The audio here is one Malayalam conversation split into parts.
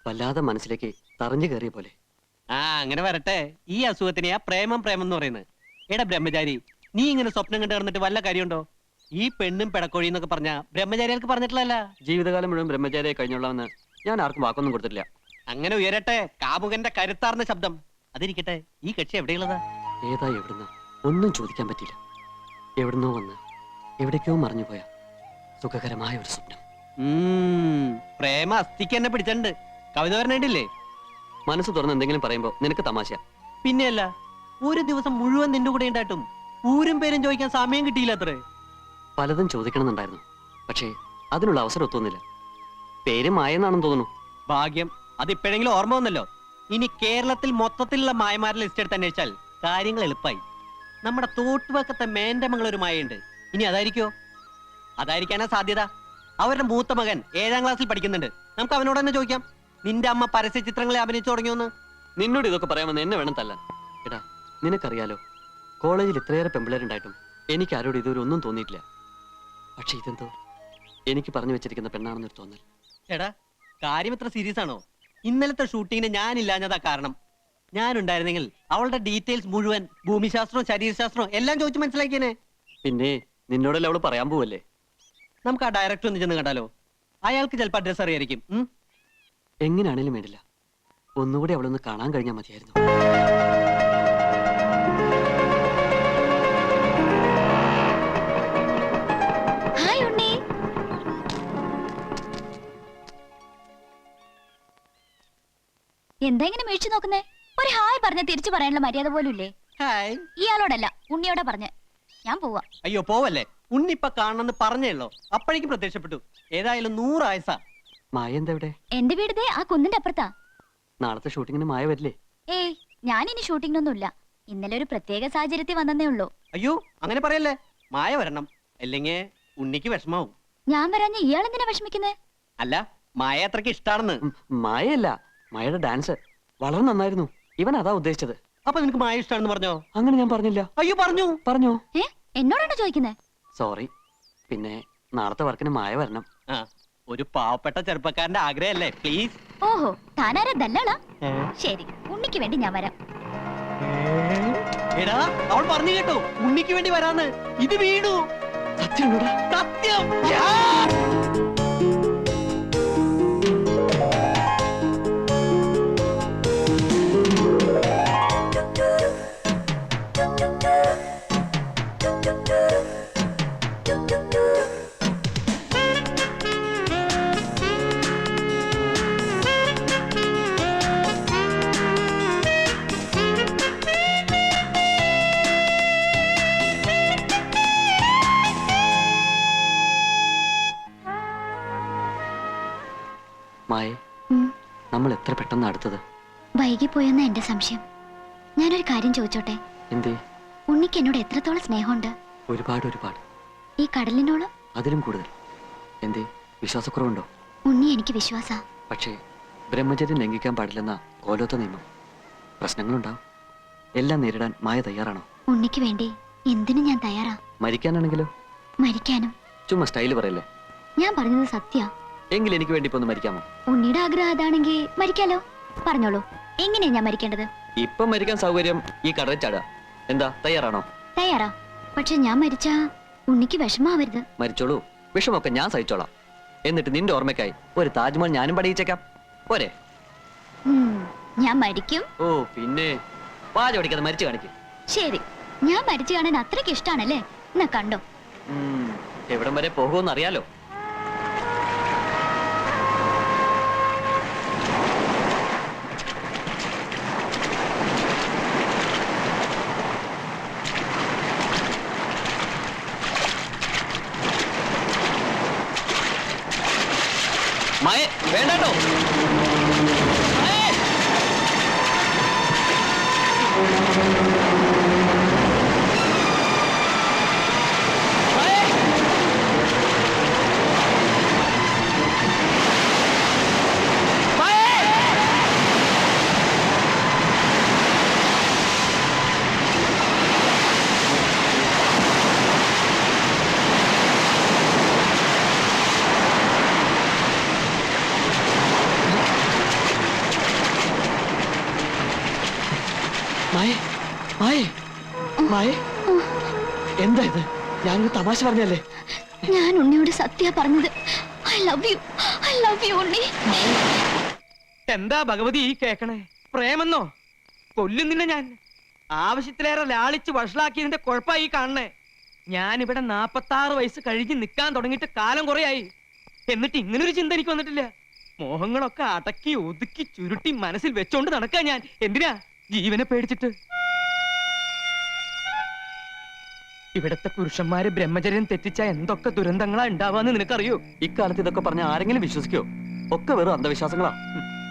വല്ലാതെ മനസ്സിലേക്ക് തറഞ്ഞു കയറിയ പോലെ. ആ അങ്ങനെ വരട്ടെ. ഈ അസുഖത്തിനെയാ പ്രേമം പ്രേമം എന്ന് പറയുന്നത്. എടാ ബ്രഹ്മചാരി, നീ ഇങ്ങനെ സ്വപ്നം കണ്ടു കിടന്നിട്ട് വല്ല കാര്യമുണ്ടോ? ഈ പെണ്ണും പിടക്കോഴി എന്നൊക്കെ പറഞ്ഞ ബ്രഹ്മചാരികൾക്ക് പറഞ്ഞിട്ടില്ല. ജീവിതകാലം മുഴുവൻ ബ്രഹ്മചാരിയെ കഴിഞ്ഞോളാമെന്ന് ഞാൻ ആർക്കും വാക്കൊന്നും കൊടുത്തിട്ടില്ല. അങ്ങനെ ഉയരട്ടെ കാമുകന്റെ കരുത്താർന്ന ശബ്ദം. അതിരിക്കട്ടെ, ഈ കക്ഷി എവിടെയുള്ളതാ? ഏതാ എവിടുന്ന ഒന്നും ചോദിക്കാൻ പറ്റില്ല. എവിടുന്നോ വന്ന് എവിടേക്കോ മറിഞ്ഞുപോയ സുഖകരമായ ഒരു സ്വപ്നം. പ്രേമ അസ്ഥിക്ക് എന്നെ പിടിച്ചിട്ടുണ്ട്. കവിത പറഞ്ഞിട്ടില്ലേ? മനസ്സ് തുറന്ന് എന്തെങ്കിലും പറയുമ്പോ നിനക്ക് തമാശ. പിന്നെയല്ല, ഒരു ദിവസം മുഴുവൻ നിന്റെ കൂടെ ഉണ്ടായിട്ടും ഊരും പേരും ചോദിക്കാൻ സമയം കിട്ടിയില്ല അത്രേ. പലതും ചോദിക്കണമെന്നുണ്ടായിരുന്നു, പക്ഷേ അതിനുള്ള അവസരം ഒത്തുന്നില്ല. പേര് മായെന്നാണെന്ന് തോന്നുന്നു. ഭാഗ്യം, അതിപ്പോഴെങ്കിലും ഓർമ്മ വന്നല്ലോ. ഇനി കേരളത്തിൽ മൊത്തത്തിലുള്ള മായമാരുടെ ലിസ്റ്റ് എടുത്ത് അന്വേഷിച്ചാൽ കാര്യങ്ങൾ എളുപ്പമായി. നമ്മുടെ തോട്ടുവക്കത്തെ മേന്റമംഗൾ ഒരു മായുണ്ട്. ഇനി അതായിരിക്കോ? അതായിരിക്കാനാ സാധ്യത. അവരുടെ മൂത്ത മകൻ 7ാം ക്ലാസ്സിൽ പഠിക്കുന്നുണ്ട്. നമുക്ക് അവനോട് തന്നെ ചോദിക്കാം, നിന്റെ അമ്മ പരസ്യ ചിത്രങ്ങളെ അഭിനയിച്ചു തുടങ്ങിയോന്ന്. നിന്നോട് ഇതൊക്കെ പറയാമെന്ന് എന്നെ വേണം തല്ലാൻ. എടാ, നിനക്കറിയാലോ, കോളേജിൽ ഇത്രയേറെ പെമ്പിളരുണ്ടായിട്ടും എനിക്ക് ആരോട് ഇതുവരെ ഒന്നും തോന്നിയിട്ടില്ല. പക്ഷെ ഇതെന്തോ എനിക്ക് പറഞ്ഞു വെച്ചിരിക്കുന്ന പെണ്ണാണെന്നൊരു തോന്നൽ. എടാ, കാര്യം ഇത്ര സീരിയസ് ആണോ? ഇന്നലത്തെ ഷൂട്ടിങ്ങിന് ഞാനില്ലാഞ്ഞതാ കാരണം. ഞാനുണ്ടായിരുന്നെങ്കിൽ അവളുടെ ഡീറ്റെയിൽസ് മുഴുവൻ, ഭൂമിശാസ്ത്രവും ശരീരശാസ്ത്രവും എല്ലാം ചോദിച്ചു മനസ്സിലാക്കിയേനെ. പിന്നെ നിന്നോടല്ലേ അവള് പറയാൻ പോവല്ലേ? നമുക്ക് ആ ഡയറക്ടർ ഒന്ന് ചെന്ന് കണ്ടാലോ? അയാൾക്ക് ചിലപ്പോൾ അഡ്രസ് അറിയായിരിക്കും. എങ്ങനെയാണേലും വേണ്ടില്ല, ഒന്നുകൂടി അവളൊന്ന് കാണാൻ കഴിഞ്ഞാൽ മതിയായിരുന്നു. എന്താ ഇങ്ങനെ മേടിച്ചു നോക്കുന്നേ? ഒരു ഹായ് പറഞ്ഞ തിരിച്ചു പറയാനുള്ള മര്യാദ പോലും ഇല്ലേ? ഇയാളോടല്ല, ഉണ്ണിയോടെ പറഞ്ഞ. ഞാൻ പോവാ. അയ്യോ പോവല്ലേ, ഉണ്ണിപ്പ കാണണമെന്ന് പറഞ്ഞേള്ളോ, അപ്പോഴേക്കും പ്രത്യക്ഷപ്പെട്ടു. ഏതായാലും 100 ആയസാ. മായ എന്താ ഇവിടെ? എന്റെ വീട് ദേ ആ കുന്നിന്റെ അപ്പുറത്താ. നാളത്തെ ഷൂട്ടിങ്ങിന് മായ വരില്ലേ? ഏയ്, ഞാനിനി ഷൂട്ടിങ്ങിനൊന്നുമില്ല. ഇന്നലെ ഒരു പ്രത്യേക സാഹചര്യത്തിൽ വന്നേ ഉള്ളൂ. അയ്യോ അങ്ങനെ പറയല്ലേ, മായ വരണം, അല്ലെങ്കിൽ ഉണ്ണിക്ക് വിഷമാവും. ഞാൻ വരാഞ്ഞ ഇയാൾ എന്തിനാ വിഷമിക്കുന്നേ? അല്ല, മായ അത്രക്ക് ഇഷ്ടാണെന്ന്. മായയല്ല, മായയുടെ ഡാൻസ് വളരെ നന്നായിരുന്നു. ഇവൻ അതാ ഉദ്ദേശിച്ചത്. അപ്പൊ നിനക്ക് മായ ഇഷ്ടാണെന്ന് പറഞ്ഞോ? അങ്ങനെ ഞാൻ പറഞ്ഞില്ല. അയ്യോ പറഞ്ഞു. പറഞ്ഞോ? എന്നോടാണോ ചോദിക്കുന്നേ? സോറി. പിന്നെ നാളത്തെ വർക്കിന് മായ വരണം. ഒരു പാവപ്പെട്ട ചെറുപ്പക്കാരന്റെ ആഗ്രഹല്ലേ, പ്ലീസ്. ഓഹോ, താനാരാ ദല്ലാളാ? ശരി, ഉണ്ണിക്ക് വേണ്ടി ഞാൻ വരാം. എടാ, അവൾ പറഞ്ഞു കേട്ടോ, ഉണ്ണിക്ക് വേണ്ടി വരാന്ന്. ഇത് വീണു. സത്യം സത്യം. മായ, നമ്മൾ എത്ര പെട്ടെന്ന് അടുത്തത്. വൈകിപ്പോയെന്ന എന്റെ സംശയം. ഞാനൊരു കാര്യം ചോദിച്ചോട്ടെ? എന്തേ? ഉണ്ണിക്ക് എന്നോട് എത്രത്തോളം സ്നേഹമുണ്ട്? ഒരുപാട് ഒരുപാട്. ഈ കടലിനോളം? അതിലും കൂടുതൽ. എന്തേ, വിശ്വാസക്കുറവുണ്ടോ? ഉണ്ണി എനിക്ക് വിശ്വാസ. പക്ഷേ ബ്രഹ്മചര്യം ലംഘിക്കാൻ പാടില്ലെന്ന കോലോത്ത നിയമം. പ്രശ്നങ്ങളുണ്ടാവും. എല്ലാം നേരിടാൻ മായ തയ്യാറാണോ? ഉണ്ണിക്ക് വേണ്ടി എന്തിനും ഞാൻ തയ്യാറാ. മരിക്കാനാണെങ്കിലോ? മരിക്കാനും. ചുമ്മാ സ്റ്റൈല് പറയല്ലേ. ഞാൻ പറഞ്ഞത് സത്യ. എങ്കിൽ എനിക്ക് വേണ്ടി ഇപ്പൊ ഒന്ന് മരിക്കാമോ? ഉണ്ണിയുടെ ആഗ്രഹം അതാണെങ്കിൽ മരിക്കാലോ. പറഞ്ഞോളൂ, എങ്ങനെയാ ഞാൻ മരിക്കേണ്ടത്? ഇപ്പൊ മരിക്കാൻ സൗകര്യം ഈ കടലിൽ ചാടുക. എന്താ, തയ്യാറാണോ? തയ്യാറാ. പക്ഷെ ഞാൻ മരിച്ചാ ഉണ്ണിക്ക് വിഷമാവരുത്. മരിച്ചോളൂ, വിഷമൊക്കെ ഞാൻ സഹിച്ചോളാം. എന്നിട്ട് നിന്റെ ഓർമ്മയ്ക്കായി ഒരു താജ്മഹൽ ഞാനും പണിയിച്ചേക്കാം. പോരെ? ഞാൻ മരിക്കും. ഓ പിന്നെ, പാച പഠിക്കാതെ മരിച്ചു കാണിക്കും. ശരി, ഞാൻ മരിച്ചു കാണാൻ അത്രയ്ക്ക് ഇഷ്ടാണല്ലേ? എന്നാ കണ്ടോ. എവിടം വരെ പോകുമെന്ന് അറിയാലോ. മായ, വേണ്ടോ? മായേ മായേ മായേ എന്താ ഇത്? ഞാനൊരു തമാശ പറഞ്ഞല്ലേ? ഞാൻ ഉണ്ണിയോട് സത്യ പറഞ്ഞത്. ഐ ലവ് യു ഉണ്ണി. എന്താ ഭഗവതി ഈ കേക്കണേ? പ്രേമെന്നോ? കൊല്ലും നിന്നെ ഞാൻ. ആവശ്യത്തിലേറെ ലാളിച്ച് വഷളാക്കിയതിന്റെ കുഴപ്പമായി കാണണേ. ഞാനിവിടെ 46 വയസ്സ് കഴിഞ്ഞ് നിൽക്കാൻ തുടങ്ങിയിട്ട് കാലം കുറയായി. എന്നിട്ട് ഇങ്ങനൊരു ചിന്ത എനിക്ക് വന്നിട്ടില്ല. മോഹങ്ങളൊക്കെ അടക്കി ഒതുക്കി ചുരുട്ടി മനസ്സിൽ വെച്ചോണ്ട് നടക്കാ ഞാൻ. എന്തിനാ? ജീവനെ പേടിച്ചിട്ട്. ഇവിടത്തെ പുരുഷന്മാര് ബ്രഹ്മചര്യം തെറ്റിച്ച എന്തൊക്കെ ദുരന്തങ്ങളാ ഉണ്ടാവാന്ന് നിനക്കറിയോ? ഇക്കാലത്ത് ഇതൊക്കെ പറഞ്ഞ ആരെങ്കിലും വിശ്വസിക്കോ? ഒക്കെ വെറും അന്ധവിശ്വാസങ്ങളാ.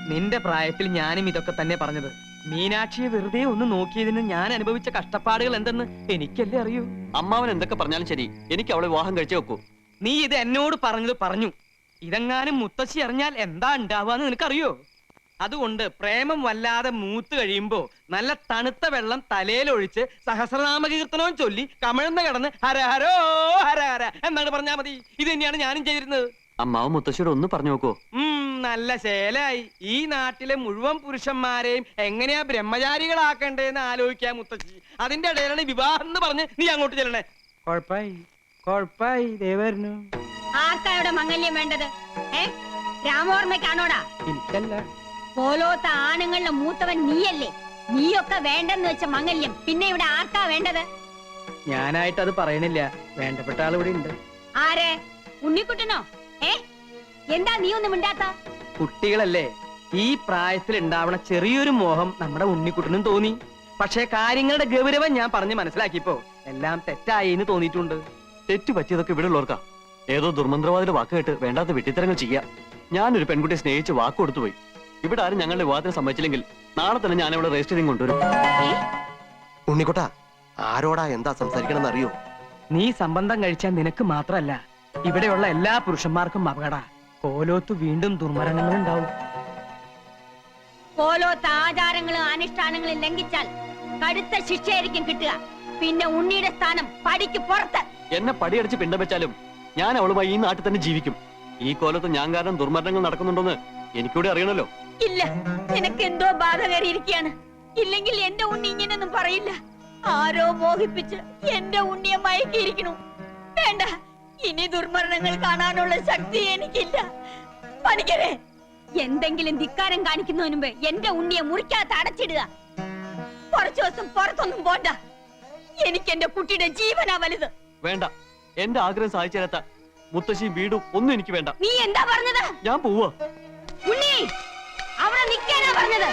നിന്റെ പ്രായത്തിൽ ഞാനും ഇതൊക്കെ തന്നെ പറഞ്ഞത്. മീനാക്ഷിയെ വെറുതെ ഒന്ന് നോക്കിയതിന് ഞാൻ അനുഭവിച്ച കഷ്ടപ്പാടുകൾ എന്തെന്ന് എനിക്കല്ലേ അറിയൂ. അമ്മാവൻ എന്തൊക്കെ പറഞ്ഞാലും ശരി, എനിക്ക് അവളെ വിവാഹം കഴിച്ചേ വെക്കൂ. നീ ഇത് എന്നോട് പറഞ്ഞത് പറഞ്ഞു. ഇതെങ്ങാനും മുത്തശ്ശി അറിഞ്ഞാൽ എന്താ ഉണ്ടാവാന്ന് നിനക്കറിയോ? അതുകൊണ്ട് പ്രേമം വല്ലാതെ മൂത്ത് കഴിയുമ്പോ നല്ല തണുത്ത വെള്ളം തലയിലൊഴിച്ച് സഹസ്രനാമകീർത്തനവും ചൊല്ലി കമഴ്ന്ന് കിടന്ന് ഹര ഹരോ ഹര ഹര എന്നാണ് പറഞ്ഞാ മതി. ഇത് തന്നെയാണ് ഞാനും ചെയ്തിരുന്നത്. അമ്മാവൻ മുത്തശ്ശിയോട് ഒന്ന് പറഞ്ഞു നോക്കൂ. നല്ല ശേലായി. ഈ നാട്ടിലെ മുഴുവൻ പുരുഷന്മാരെയും എങ്ങനെയാ ബ്രഹ്മചാരികളാക്കണ്ടേന്ന് ആലോചിക്കാൻ മുത്തശ്ശി. അതിന്റെ ഇടയിലാണ് വിവാഹം എന്ന് പറഞ്ഞ് നീ അങ്ങോട്ട് ചെല്ലണേ. കൊഴപ്പായി ദേവരുന്നു. ആർക്കായുടെ മംഗല്യം വേണ്ടത്? രാമോർമ്മയ്ക്കാണോടാ? എനിക്കല്ല. പോലോത്ത ആണുങ്ങളുടെ മൂത്തവൻ നീയല്ലേ? നീയൊക്കെ വേണ്ടെന്ന് വെച്ച മംഗല്യം പിന്നെ ഇവിടെ ആർക്കാ വേണ്ടത്? ഞാനായിട്ട് അത് പറയണില്ല. വേണ്ടപ്പെട്ട ആൾ ഇവിടെ ഉണ്ട്. ആരെ? ഉണ്ണിക്കുട്ടനോ? എന്താ നീ ഒന്നും മിണ്ടാത്ത? കുട്ടികളല്ലേ, ഈ പ്രായത്തിൽ ഉണ്ടാവണ ചെറിയൊരു മോഹം നമ്മുടെ ഉണ്ണിക്കുട്ടനും തോന്നി. പക്ഷേ കാര്യങ്ങളുടെ ഗൗരവം ഞാൻ പറഞ്ഞ് മനസ്സിലാക്കിയപ്പോ എല്ലാം തെറ്റായി എന്ന് തോന്നിയിട്ടുണ്ട്. തെറ്റു പറ്റിയതൊക്കെ ഇവിടെ ഉള്ളവർക്കാ. ഏതോ ദുർമന്ത്രവാദിയുടെ വാക്ക് കേട്ട് വേണ്ടാത്ത വെട്ടിത്തരങ്ങൾ ചെയ്യാം. ഞാനൊരു പെൺകുട്ടിയെ സ്നേഹിച്ച് വാക്ക് കൊടുത്തുപോയി. ഇവിടെ ആരും ഞങ്ങളുടെ വിവാഹത്തിന് സമ്മതിച്ചില്ലെങ്കിൽ നാളെ തന്നെ ഞാൻ ഇവിടെ രജിസ്റ്ററിംഗ് കൊണ്ടുവരും. ഉണ്ണിക്കുട്ട, ആരോടാ എന്താ സംസാരിക്കണമെന്ന് അറിയോ? നീ സംബന്ധം കഴിച്ചാൽ നിനക്ക് മാത്രല്ല ഇവിടെയുള്ള എല്ലാ പുരുഷന്മാർക്കും അപകട. കോലോത്ത് വീണ്ടും ദുർമരണങ്ങൾ ഉണ്ടാവും. പോലോത്ത ആചാരങ്ങളും അനുഷ്ഠാനങ്ങളും ലംഘിച്ചാൽ കടുത്ത ശിക്ഷയായിരിക്കും കിട്ടുക. പിന്നെ ഉണ്ണിയുടെ സ്ഥാനം പടിക്ക് പുറത്ത്. എന്നെ പടിയടിച്ച് പിണ്ടം വെച്ചാലും ഞാൻ അവളുമായി ഈ നാട്ടിൽ തന്നെ ജീവിക്കും. ഈ കോലത്ത് ഞാൻ കാരണം ദുർമരണങ്ങൾ നടക്കുന്നുണ്ടോന്ന് എനിക്കൂടെ അറിയണല്ലോ. ഇല്ല, നിനക്ക് എന്തോ ബാധ കയറിയിരിക്കുകയാണ്. ഇല്ലെങ്കിൽ എന്റെ ഉണ്ണി ഇങ്ങനൊന്നും പറയില്ല. ആരോ മോഹിപ്പിച്ച് എന്റെ ഉണ്ണിയെ മയക്കിയിരിക്കണു. വേണ്ട, ഇനി ദുർമരണങ്ങൾ കാണാനുള്ള ശക്തി എനിക്കില്ല. പണിക്കരെ, എന്തെങ്കിലും ധിക്കാരം കാണിക്കുന്നതിന് മുമ്പ് എന്റെ ഉണ്ണിയെ മുറിക്കകത്ത് അടച്ചിടുക. കുറച്ചു ദിവസം പുറത്തൊന്നും പോണ്ട. എനിക്ക് എന്റെ കുട്ടിയുടെ ജീവനാ വലുത്. വേണ്ട, എന്റെ ആഗ്രഹം സാധിച്ചു തരാത്ത മുത്തശ്ശിയും വീടും ഒന്നും എനിക്ക് വേണ്ട. നീ എന്താ പറഞ്ഞത്? ഞാൻ പോവാ. ഉണ്ണി, അവിടെ നിൽക്കാനാ പറഞ്ഞത്.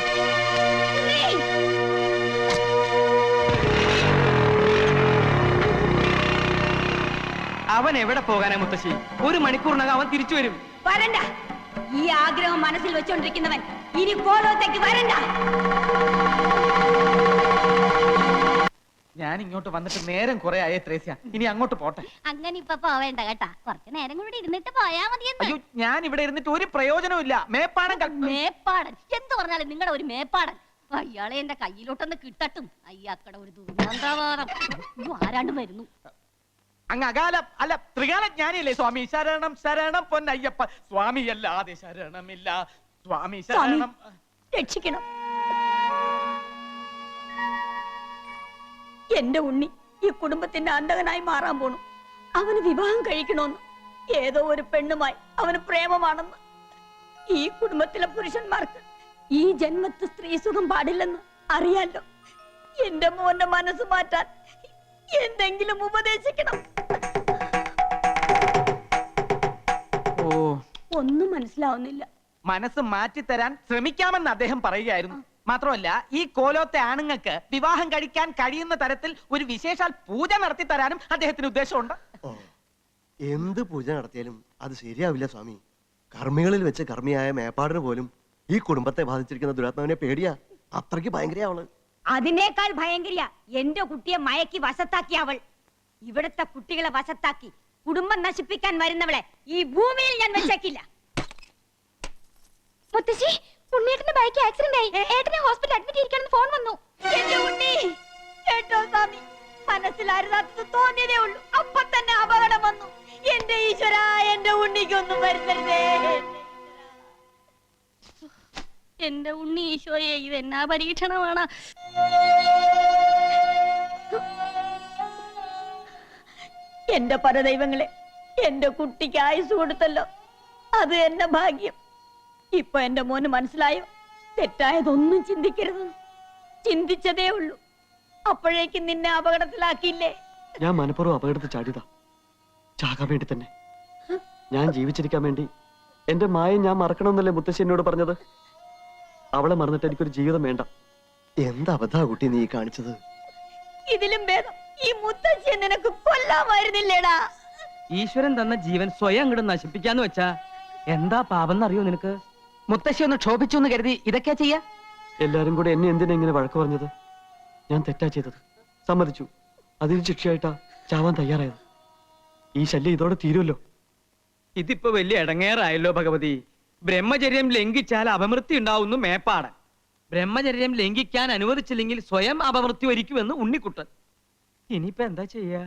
ഉണ്ണി, അവൻ എവിടെ പോകാനാ മുത്തശ്ശി? 1 മണിക്കൂറിനകം അവൻ തിരിച്ചു വരും. വരണ്ട. ഈ ആഗ്രഹം മനസ്സിൽ വെച്ചോണ്ടിരിക്കുന്നവൻ ഇനി കോലോത്തേക്ക് വരണ്ട. ഞാൻ ഇങ്ങോട്ട് വന്നിട്ട് നേരം കുറെ ആയേ ത്രേസ്യ. ഇനി അങ്ങോട്ട് പോട്ടെ. അങ്ങനെ ഇപ്പൊ പോവേണ്ട കേട്ടാ. കുറച്ചു നേരം കൂടി ഇരുന്നിട്ട് പോയാ മതിയെന്ന്. അയ്യോ, ഞാൻ ഇവിടെ ഇരുന്നിട്ട് ഒരു പ്രയോജനവും ഇല്ല. മേപ്പാടൻ എന്ത് പറഞ്ഞാലും നിങ്ങളുടെ ഒരു മേപ്പാടൻ. അയാളെ എന്റെ കയ്യിലോട്ടൊന്ന് കിട്ടട്ടും. അയ്യാക്കട ഒരു ദുർഗന്ധവാദം. ആരാണ്ട് വരുന്നു. അങ്ങ് അകാലം അല്ല ത്രികാല ജ്ഞാനിയല്ലേ സ്വാമി? ശരണം ശരണം പൊന്നയ്യപ്പ സ്വാമി. അല്ലാതെ ശരണമില്ല സ്വാമി. ശരണം. രക്ഷിക്കണം. എന്റെ ഉണ്ണി ഈ കുടുംബത്തിന്റെ അന്തകനായി മാറാൻ പോണു. അവന് വിവാഹം കഴിക്കണമെന്ന് ഏതോ ഒരു പെണ്ണുമായി അവന് പ്രേമമാണെന്ന്. ഈ കുടുംബത്തിലെ പുരുഷന്മാർക്ക് ഈ ജന്മത്ത് സ്ത്രീ സുഖം പാടില്ലെന്ന് അറിയാലോ. എന്റെ മോന്റെ മനസ്സ് മാറ്റാൻ എന്തെങ്കിലും ഉപദേശിക്കണം. ഒന്നും മനസ്സിലാവുന്നില്ല. മനസ്സ് മാറ്റിത്തരാൻ ശ്രമിക്കാമെന്ന് അദ്ദേഹം പറയുകയായിരുന്നു. മാത്രമല്ല, ഈ കോലോത്തെ ആണുങ്ങൾക്ക് വിവാഹം കഴിക്കാൻ കഴിയുന്ന തരത്തിൽ ഒരു വിശേഷാൽ പൂജ നടത്തി തരാനും അദ്ദേഹത്തിന് ഉദ്ദേശമുണ്ട്. എന്ത് പൂജ നടത്തിയാലും അത് ശരിയാവില്ല സ്വാമി. കർമ്മികളിൽ വെച്ച് കർമ്മിയായ മേപ്പാടിന് പോലും ഈ കുടുംബത്തെ ബാധിച്ചിരിക്കുന്ന ദുരാത്മാവിനെ പേടിയാ. അത്രയ്ക്ക് ഭയങ്കര അവള്. അതിനേക്കാൾ ഭയങ്കരിയ എന്റെ കുട്ടിയെ മയക്കി വശത്താക്കി അവൾ. ഇവിടത്തെ കുട്ടികളെ വശത്താക്കി കുടുംബം നശിപ്പിക്കാൻ വരുന്നവളെ ഈ ഭൂമിയിൽ ഞാൻ വെച്ചേക്കില്ല. മുത്തശ്ശി, ഉണ്ണിയേട്ടന്റെ ബൈക്ക് ആക്സിഡന്റ് ആയി. ഏട്ടനെ ഹോസ്പിറ്റലിൽ അഡ്മിറ്റ് ചെയ്യിക്കണമെന്ന് ഫോൺ വന്നു. എന്റെ ഉണ്ണി കേട്ടോ സ്വാമി, മനസ്സിലായിരുന്നത് തോന്നിയതേ ഉള്ളൂ. അപ്പൊ തന്നെ അപകടം വന്നു. എന്റെ ഈശ്വര, എന്റെ ഉണ്ണിക്കൊന്നും വരുത്തരുതേ. എന്റെ ഉണ്ണി ഈശോയെ, ഇത് എന്നാ പരീക്ഷണമാണ്. എന്റെ പരദൈവങ്ങളെ, എന്റെ കുട്ടിക്ക് ആയുസ് കൊടുത്തല്ലോ, അത് എന്റെ ഭാഗ്യം. ഇപ്പൊ എന്റെ മോന് മനസ്സിലായോ, തെറ്റായതൊന്നും ചിന്തിക്കരുത്. ചിന്തിച്ചതേ ഉള്ളൂ, അപ്പോഴേക്കും നിന്നെ അപകടത്തിലാക്കിയില്ലേ. ഞാൻ മനഃപൂർവ്വം അപകടത്തിൽ ചാടിയതാ, ചാകാൻ വേണ്ടി തന്നെ. ഞാൻ ജീവിച്ചിരിക്കാൻ വേണ്ടി എന്റെ മായ ഞാൻ മറക്കണമെന്നല്ലേ മുത്തശ്ശി എന്നോട് പറഞ്ഞത്. അവളെ മറന്നിട്ട് എനിക്കൊരു ജീവിതം വേണ്ട. എന്ത് അബദ്ധാ കുട്ടി നീ കാണിച്ചത്? ഇതിലും ഭേദം ഈ മുത്തശ്ശിയെ നിനക്ക് കൊല്ലാമായിരുന്നില്ലേടാ. ഈശ്വരൻ തന്ന ജീവൻ സ്വയം അങ്ങോട്ട് നശിപ്പിക്കാന്ന് വെച്ചാ എന്താ പാപം എന്നറിയോ നിനക്ക്? മുത്തശ്ശി ഒന്ന് ക്ഷോഭിച്ചു എന്ന് കരുതി ഇതൊക്കെയാ ചെയ്യാ? എല്ലാരും കൂടെ എന്നെ എന്തിനാ ഇങ്ങനെ വഴക്ക് പറഞ്ഞത്? ഞാൻ തെറ്റാ ചെയ്തത്, സമ്മതിച്ചു. അതിന് ശിക്ഷയായിട്ടാ ചാവാൻ തയ്യാറായത്. ഈ ശല്യം ഇതോടെ തീരുമല്ലോ. ഇതിപ്പോ വലിയ ഇടങ്ങേറായല്ലോ ഭഗവതി. ബ്രഹ്മചര്യം ലംഘിച്ചാൽ അപമൃത്യു ഉണ്ടാവുന്നു മേപ്പാടൻ. ബ്രഹ്മചര്യം ലംഘിക്കാൻ അനുവദിച്ചില്ലെങ്കിൽ സ്വയം അപമൃത്യു വരിക്കുമെന്ന് ഉണ്ണിക്കുട്ടൻ. ഇനിയിപ്പോ എന്താ ചെയ്യാ?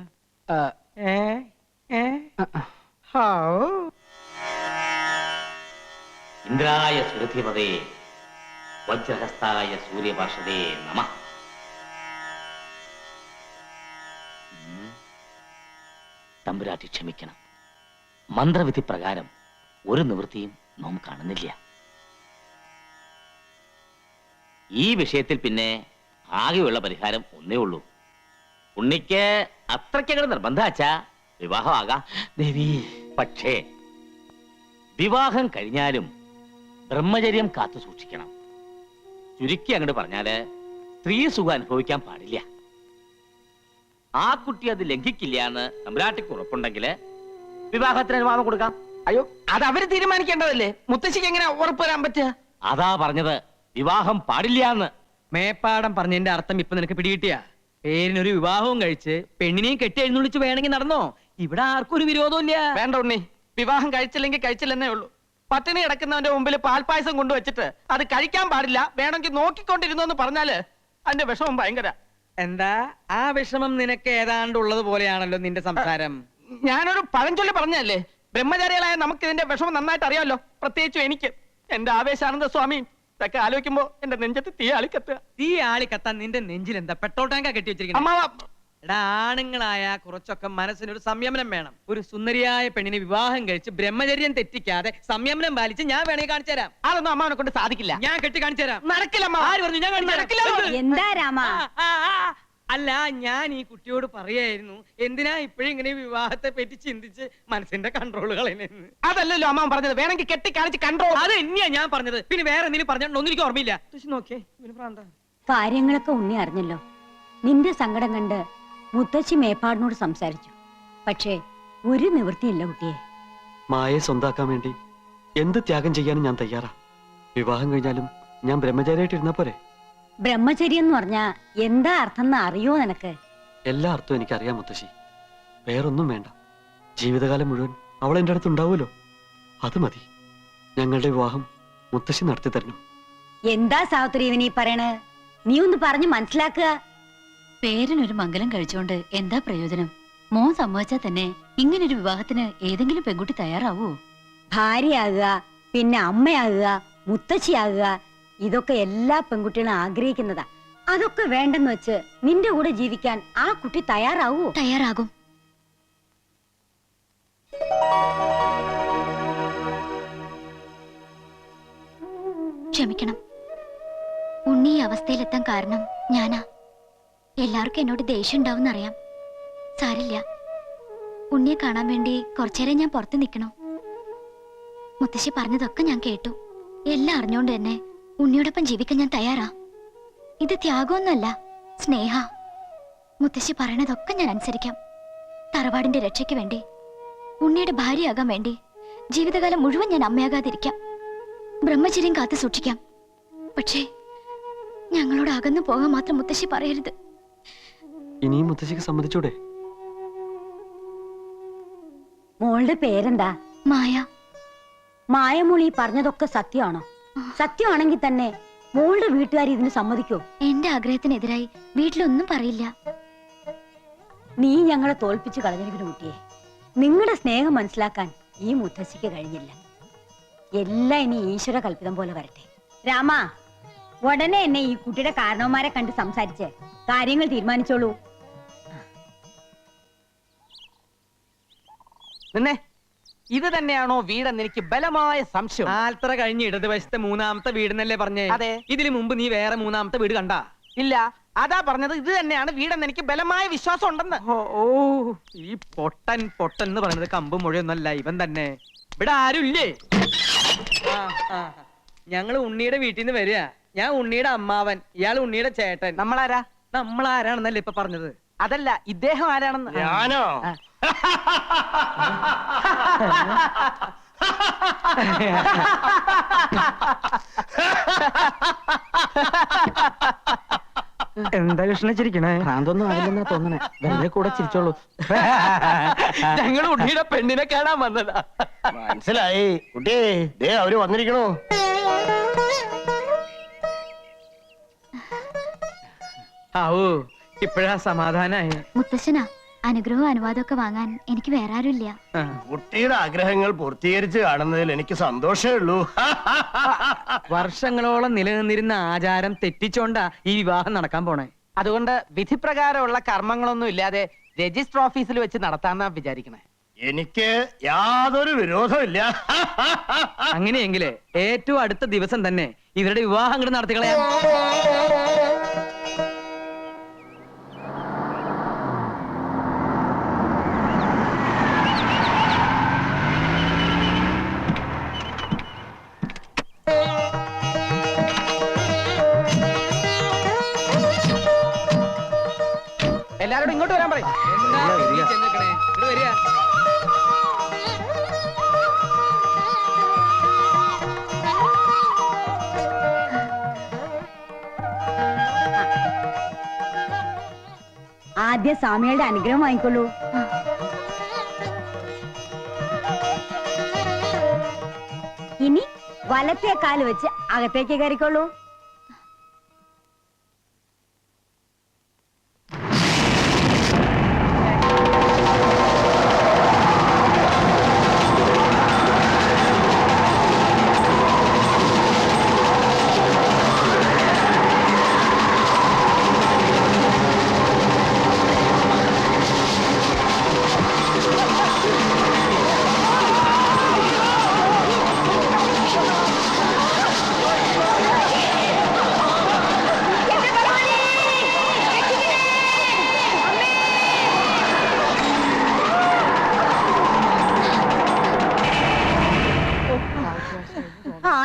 ഇന്ദ്രായ സുരഥിപതേ വജ്രഹസ്തായ സൂര്യപാർഷദേ നമഃ. തമ്പുരാട്ടി ക്ഷമിക്കണം. മന്ത്രവിധി പ്രകാരം ഒരു നിവൃത്തിയും നാം കാണുന്നില്ല. ഈ വിഷയത്തിൽ പിന്നെ ആകെയുള്ള പരിഹാരം ഒന്നേ ഉള്ളൂ. ഉണ്ണിക്ക് അത്രയ്ക്കങ്ങട് നിർബന്ധാച്ചാ വിവാഹമാകാം ദേവി. പക്ഷേ വിവാഹം കഴിഞ്ഞാലും ബ്രഹ്മചര്യം കാത്തു സൂക്ഷിക്കണം. ചുരുക്കി അങ്ങോട്ട് പറഞ്ഞാല് സ്ത്രീ സുഖം അനുഭവിക്കാൻ പാടില്ല. ആ കുട്ടി അത് ലംഘിക്കില്ല എന്ന് തമ്പുരാട്ടിക്ക് ഉറപ്പുണ്ടെങ്കിൽ വിവാഹത്തിന് അനുവാദം കൊടുക്കാം. അയ്യോ, അത് അവര് തീരുമാനിക്കേണ്ടതല്ലേ, മുത്തശ്ശിക്ക് എങ്ങനെ ഉറപ്പ് വരാൻ പറ്റുക? അതാ പറഞ്ഞത്, വിവാഹം പാടില്ല എന്ന്. മേപ്പാടം പറഞ്ഞതിന്റെ അർത്ഥം ഇപ്പൊ നിനക്ക് പിടികിട്ടിയ? പേരിനൊരു വിവാഹവും കഴിച്ച് പെണ്ണിനെയും കെട്ടി എഴുന്നള്ളിച്ച് വേണമെങ്കിൽ നടന്നോ. ഇവിടെ ആർക്കും ഒരു വിരോധവും ഇല്ല. വേണ്ട ഉണ്ണി, വിവാഹം കഴിച്ചില്ലെങ്കിൽ കഴിച്ചില്ലെന്നേ ഉള്ളൂ. പട്ടിണി കിടക്കുന്നവന്റെ മുമ്പിൽ പാൽപ്പായസം കൊണ്ടുവച്ചിട്ട് അത് കഴിക്കാൻ പാടില്ല, വേണമെങ്കിൽ നോക്കിക്കൊണ്ടിരുന്നു എന്ന് പറഞ്ഞാല് അതിന്റെ വിഷമം ഭയങ്കര. എന്താ ആ വിഷമം നിനക്ക് ഏതാണ്ട് ഉള്ളത് പോലെയാണല്ലോ നിന്റെ സംസാരം. ഞാനൊരു പഴഞ്ചൊല്ലി പറഞ്ഞല്ലേ, ബ്രഹ്മചാരികളായ നമുക്ക് ഇതിന്റെ വിഷമം നന്നായിട്ട് അറിയാമല്ലോ, പ്രത്യേകിച്ചും എനിക്ക്. എന്റെ ആവേശാനന്ദ സ്വാമി ഇതൊക്കെ ആലോചിക്കുമ്പോ എന്റെ നെഞ്ചത്ത് തീ ആളിക്കത്തുക. തീ ആളിക്കത്താൻ നിന്റെ നെഞ്ചിൽ എന്താ പെട്രോൾ ടാങ്കാ കെട്ടി വെച്ചിരിക്കുന്നത്? എടാ, ആണുങ്ങളായ കുറച്ചൊക്കെ മനസ്സിനൊരു സംയമനം വേണം. ഒരു സുന്ദരിയായ പെണ്ണിനെ വിവാഹം കഴിച്ച് ബ്രഹ്മചര്യം തെറ്റിക്കാതെ സംയമനം പാലിച്ച് ഞാൻ വേണമെങ്കിൽ കാണിച്ചു തരാം. അതൊന്നും അമ്മാവനെ കൊണ്ട് സാധിക്കില്ല. ഞാൻ കെട്ടി കാണിച്ചു തരാം. നടക്കില്ല. ആര് പറഞ്ഞു? ഞാൻ കാണിച്ചു. എന്താ രാമ? അല്ല, ഞാൻ ഈ കുട്ടിയോട് പറയായിരുന്നു എന്തിനാ ഇപ്പോഴും ഇങ്ങനെ വിവാഹത്തെ പറ്റി ചിന്തിച്ച് മനസ്സിന്റെ കൺട്രോൾ കളയുന്നു. അതല്ലല്ലോ അമ്മ പറഞ്ഞത്, വേണമെങ്കിൽ കെട്ടി കാണിച്ച് കൺട്രോൾ. അത് തന്നെയാ ഞാൻ പറഞ്ഞത്. പിന്നെ വേറെ എന്തെങ്കിലും പറഞ്ഞോണ്ടൊന്നും എനിക്ക് ഓർമ്മയില്ല. നോക്കേ, കാര്യങ്ങളൊക്കെ ഉണ്ണി അറിഞ്ഞല്ലോ. നിന്റെ സങ്കടം കണ്ട് മുത്തശ്ശി മേപ്പാടിനോട് സംസാരിച്ചു. പക്ഷേ ഒരു നിവൃത്തിയില്ല കുട്ടിയെ. മായയെ സ്വന്താക്കാൻ വേണ്ടി എന്ത് ത്യാഗം ചെയ്യാനും ഞാൻ തയ്യാറാ. വിവാഹം കഴിഞ്ഞാലും ഞാൻ ബ്രഹ്മചാരിയായിട്ട് ഇരുന്നാ പോരെ? ബ്രഹ്മചര്യം എന്ന് പറഞ്ഞാ എന്താ അർത്ഥം എന്ന് അറിയോ നിനക്ക്? എല്ലാ അർത്ഥവും എനിക്കറിയാം മുത്തശ്ശി. വേറൊന്നും വേണ്ട. ജീവിതകാലം മുഴുവൻ അവൾ എൻ്റെ അടുത്ത് ഉണ്ടാവുമല്ലോ, അത് മതി. ഞങ്ങളുടെ വിവാഹം മുത്തശ്ശി നടത്തി തരണം. എന്താ സാവിത്രി ഇവനീ പറയണേ? നീ ഒന്ന് പറഞ്ഞു മനസ്സിലാക്കുക. പേരിനൊരു മംഗലം കഴിച്ചോണ്ട് എന്താ പ്രയോജനം? മോൻ സമ്മതിച്ചാൽ തന്നെ ഇങ്ങനൊരു വിവാഹത്തിന് ഏതെങ്കിലും പെൺകുട്ടി തയ്യാറാവോ? ഭാര്യയാകുക, പിന്നെ അമ്മയാകുക, മുത്തശ്ശിയാകുക, ഇതൊക്കെ എല്ലാ പെൺകുട്ടികളും ആഗ്രഹിക്കുന്നതാ. അതൊക്കെ വേണ്ടെന്ന് വെച്ച് നിന്റെ കൂടെ ജീവിക്കാൻ ആ കുട്ടി തയ്യാറാവോ? തയ്യാറാകും. ക്ഷമിക്കണം, ഉണ്ണി ഈ അവസ്ഥയിലെത്താൻ കാരണം ഞാനാ. എല്ലാവർക്കും എന്നോട് ദേഷ്യം ഉണ്ടാവും അറിയാം. സാരില്ല, ഉണ്ണിയെ കാണാൻ വേണ്ടി കുറച്ചേരം ഞാൻ പുറത്ത് നിൽക്കണോ? മുത്തശ്ശി പറഞ്ഞതൊക്കെ ഞാൻ കേട്ടു. എല്ലാം അറിഞ്ഞോണ്ട് തന്നെ ഉണ്ണിയോടൊപ്പം ജീവിക്കാൻ ഞാൻ തയ്യാറാ. ഇത് ത്യാഗമൊന്നുമല്ല, സ്നേഹ. മുത്തശ്ശി പറയണതൊക്കെ ഞാൻ അനുസരിക്കാം. തറവാടിന്റെ രക്ഷയ്ക്ക് വേണ്ടി, ഉണ്ണിയുടെ ഭാര്യയാകാൻ വേണ്ടി ജീവിതകാലം മുഴുവൻ ഞാൻ അമ്മയാകാതിരിക്കാം. ബ്രഹ്മചര്യം കാത്തു സൂക്ഷിക്കാം. പക്ഷേ ഞങ്ങളോട് അകന്നു പോകാൻ മാത്രം മുത്തശ്ശി പറയരുത്. ഇനിയും മുത്തശ്ശിക്ക് സമ്മതിച്ചൂടെ? മോളുടെ പേരെന്താ? മായ. മായമോളി പറഞ്ഞതൊക്കെ സത്യമാണോ? സത്യമാണെങ്കിൽ തന്നെ മോളുടെ വീട്ടുകാർ ഇതിന് സമ്മതിക്കോ? എന്റെ ആഗ്രഹത്തിനെതിരായി വീട്ടിലൊന്നും പറയില്ല. നീ ഞങ്ങളെ തോൽപ്പിച്ച് കളഞ്ഞിരിക്കുന്ന കുട്ടിയെ. നിങ്ങളുടെ സ്നേഹം മനസ്സിലാക്കാൻ ഈ മുത്തശ്ശിക്ക് കഴിഞ്ഞില്ല. എല്ലാം ഇനി ഈശ്വര കൽപ്പിതം പോലെ വരട്ടെ. രാമ, ഉടനെ എന്നെ ഈ കുട്ടിയുടെ കാരണവന്മാരെ കണ്ട് സംസാരിച്ച് കാര്യങ്ങൾ തീരുമാനിച്ചോളൂ. നിന്നെ ഇത് തന്നെയാണോ വീടെന്ന് എനിക്ക് ബലമായ സംശയം. ആൽത്തറ കഴിഞ്ഞ് ഇടതുവശത്തെ മൂന്നാമത്തെ വീടെന്നല്ലേ പറഞ്ഞേ? അതെ. ഇതിനു മുമ്പ് നീ വേറെ മൂന്നാമത്തെ വീട് കണ്ടാ? ഇല്ല, അതാ പറഞ്ഞത് ഇത് തന്നെയാണ് വീടെന്ന് എനിക്ക് ബലമായ വിശ്വാസം ഉണ്ടെന്ന്. ഓ ഈ പൊട്ടൻ എന്ന് പറയുന്നത് കമ്പും മുഴയൊന്നല്ല, ഇവൻ തന്നെ. ഇവിടെ ആരുമില്ലേ? ഞങ്ങള് ഉണ്ണിയുടെ വീട്ടിൽ നിന്ന് വരിക. ഞാൻ ഉണ്ണിയുടെ അമ്മാവൻ, ഇയാൾ ഉണ്ണിയുടെ ചേട്ടൻ. നമ്മളാരാ? നമ്മളാരാണെന്നല്ലേ ഇപ്പൊ പറഞ്ഞത്? അതല്ല, ഇദ്ദേഹം ആരാണെന്ന്. ഞാനോ? എന്താ കൃഷ്ണ ചിരിക്കണേ? ഭ്രാന്തൊന്നും ആവില്ലെന്നാ തോന്നണേ. വെറുതെ കൂടെ ചിരിച്ചോളൂ. ഞങ്ങൾ ഉണ്ണിയുടെ പെണ്ണിനെ കാണാൻ വന്നതാ. മനസ്സിലായി കുട്ടിയെ, ദേ അവര് വന്നിരിക്കണോ? ആവൂ, ഇപ്പഴാ സമാധാനായി. മുത്തശ്ശനാ, അനുഗ്രഹവും അനുവാദമൊക്കെ വാങ്ങാൻ എനിക്ക് വേറെ ആരുമില്ല. കുട്ടിയുടെ ആഗ്രഹങ്ങൾ പൂർത്തീകരിച്ച് കാണുന്നതിൽ എനിക്ക് സന്തോഷമേ ഉള്ളൂ. വർഷങ്ങളോളം നിലനിന്നിരുന്ന ആചാരം തെറ്റിച്ചോണ്ടാ ഈ വിവാഹം നടക്കാൻ പോണേ. അതുകൊണ്ട് വിധിപ്രകാരമുള്ള കർമ്മങ്ങളൊന്നും ഇല്ലാതെ രജിസ്റ്റർ ഓഫീസിൽ വെച്ച് നടത്താന്നാ വിചാരിക്കണേ. എനിക്ക് യാതൊരു വിരോധമില്ല. അങ്ങനെയെങ്കില് ഏറ്റവും അടുത്ത ദിവസം തന്നെ ഇവരുടെ വിവാഹം അങ്ങോട്ട് നടത്തിക്കളയാം. എല്ലാരോടും ഇങ്ങോട്ട് വരാൻ പറയും. ആദ്യം സ്വാമികളുടെ അനുഗ്രഹം വാങ്ങിക്കൊള്ളൂ. ഇനി വലത്തെ കാല് വെച്ച് അകത്തേക്ക് കയറിക്കൊള്ളൂ.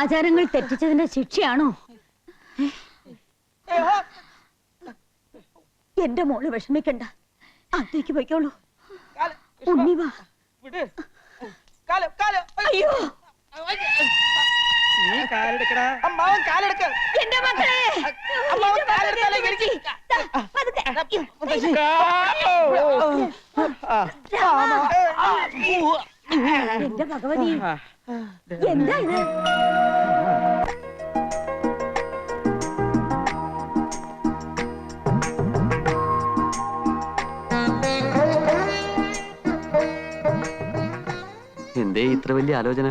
ആചാരങ്ങൾ തെറ്റിച്ചതിന്റെ ശിക്ഷയാണോ? എന്റെ മോള് വിഷമിക്കണ്ട, അകത്തേക്ക് പോയിക്കോളൂ. ഉണ്ണി വാ. അയ്യോ, നീ കാലെടുക്കടാ. അമ്മാവൻ കാലെടുക്ക്. എന്റെ മക്കളെ, അമ്മാവൻ കാലെടുത്താലേ എനിക്ക്. എന്റെ ഭഗവതി, എന്താ ഇത്? എന്തേ ഇത്ര വലിയ ആലോചന?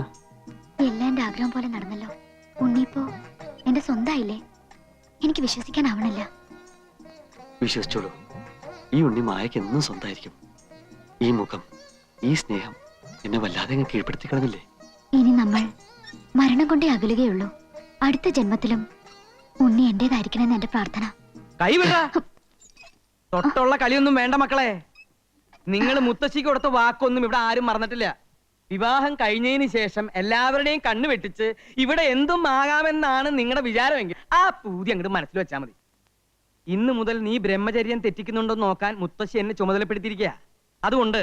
എല്ലാം എന്റെ ആഗ്രഹം പോലെ നടന്നല്ലോ. ഉണ്ണിപ്പോ എന്റെ സ്വന്തമായില്ലേ? എനിക്ക് വിശ്വസിക്കാനാവണില്ല. വിശ്വസിച്ചോളൂ, ഈ ഉണ്ണി മായക്ക് എന്നും സ്വന്തമായിരിക്കും. ഈ മുഖം, ഈ സ്നേഹം എന്നെ വല്ലാതെ അങ്ങ് കീഴ്പ്പെടുത്തി കളഞ്ഞില്ലേ? ഇനി നമ്മൾ മരണം കൊണ്ടേ അകലുകയുള്ളൂ. അടുത്ത ജന്മത്തിലും ഉണ്ണി എന്റേതായിരിക്കണമെന്ന് എന്റെ പ്രാർത്ഥന. കൈവിട. തൊട്ടുള്ള കളിയൊന്നും വേണ്ട മക്കളെ. നിങ്ങൾ മുത്തശ്ശിക്ക് കൊടുത്ത വാക്കൊന്നും ഇവിടെ ആരും മറന്നിട്ടില്ല. വിവാഹം കഴിഞ്ഞതിന് ശേഷം എല്ലാവരുടെയും കണ്ണു വെട്ടിച്ച് ഇവിടെ എന്തും ആകാമെന്നാണ് നിങ്ങളുടെ വിചാരമെങ്കിൽ ആ പൂതി അങ്ങോട്ട് മനസ്സിൽ വെച്ചാൽ മതി. ഇന്ന് മുതൽ നീ ബ്രഹ്മചര്യം തെറ്റിക്കുന്നുണ്ടോ നോക്കാൻ മുത്തശ്ശി എന്നെ ചുമതലപ്പെടുത്തിയിരിക്കുക. അതുകൊണ്ട്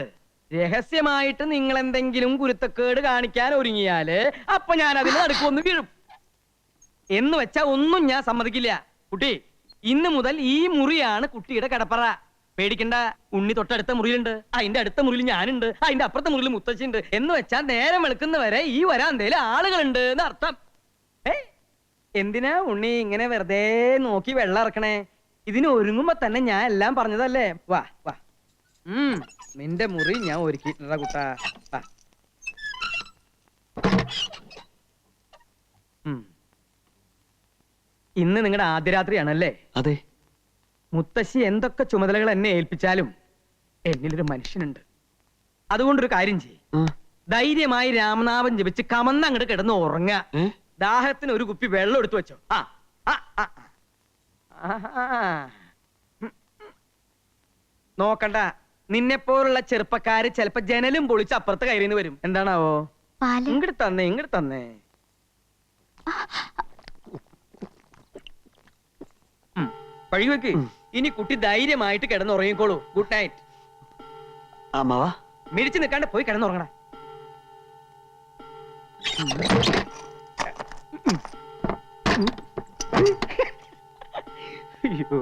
രഹസ്യമായിട്ട് നിങ്ങൾ എന്തെങ്കിലും കുരുത്തക്കേട് കാണിക്കാൻ ഒരുങ്ങിയാല് അപ്പൊ ഞാൻ അതിന് നടുക്കൊന്ന് വീഴും. എന്ന് വെച്ചാ ഒന്നും ഞാൻ സമ്മതിക്കില്ല. കുട്ടി, ഇന്ന് മുതൽ ഈ മുറിയാണ് കുട്ടിയുടെ കിടപ്പറ. പേടിക്കണ്ട, ഉണ്ണി തൊട്ടടുത്ത മുറിയിലുണ്ട്, അതിന്റെ അടുത്ത മുറിയിൽ ഞാനുണ്ട്, അതിന്റെ അപ്പുറത്തെ മുറിയിൽ മുത്തശ്ശിണ്ട്. എന്ന് വെച്ചാൽ നേരം വെളുക്കുന്നവരെ ഈ വരാന്തേല് ആളുകളുണ്ട് എന്ന് അർത്ഥം. എന്തിനാ ഉണ്ണി ഇങ്ങനെ വെറുതെ നോക്കി വെള്ളം ഇറക്കണേ? ഇതിന് ഒരുങ്ങുമ്പോ തന്നെ ഞാൻ എല്ലാം പറഞ്ഞതല്ലേ. വാ വാ, നിന്റെ മുറി ഞാൻ ഒരുക്കിയിട്ടുള്ള കുട്ടാ. ഇന്ന് നിങ്ങളുടെ ആദ്യ രാത്രിയാണല്ലേ? അതെ. മുത്തശ്ശി എന്തൊക്കെ ചുമതലകൾ എന്നെ ഏൽപ്പിച്ചാലും എന്നിലൊരു മനുഷ്യനുണ്ട്. അതുകൊണ്ടൊരു കാര്യം ചെയ്യ്. ധൈര്യമായി രാമനാമം ജപിച്ച് കമന്ന് അങ്ങോട്ട് കിടന്ന് ഉറങ്ങ. ദാഹത്തിന് ഒരു കുപ്പി വെള്ളം എടുത്തു വെച്ചോ. നോക്കണ്ട, നിന്നെ പോലുള്ള ചെറുപ്പക്കാര് ചിലപ്പോ ജനലും പൊളിച്ച് അപ്പുറത്ത് കയറിന്ന് വരും. എന്താണാവോ? ഇങ്ങോട്ട് തന്നെ, ഇങ്ങോട്ട് തന്നെ. പഴിവെക്ക്. ഇനി കുട്ടി ധൈര്യമായിട്ട് കിടന്നുറങ്ങിക്കോളൂ. Good night. അമ്മാവാ, മിരിച്ചു നിൽക്കാണ്ട് പോയി കിടന്നുറങ്ങണ. അയ്യോ.